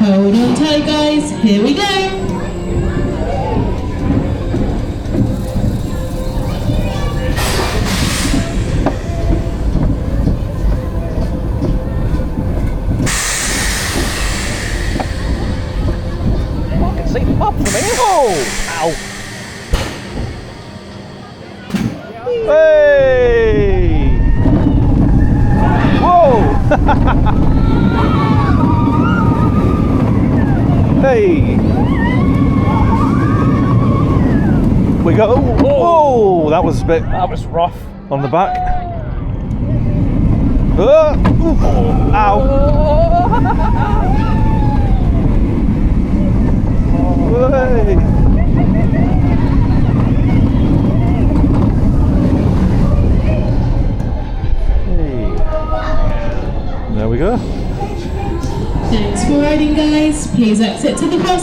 Hold on tight, guys. Here we go. See the pop for me. Oh! Ow! Hey! Whoa! Hey! We go. Whoa! That was a bit. That was rough. On the back. Ow! Hey. There we go. Thanks for riding, guys. Please exit to the cross.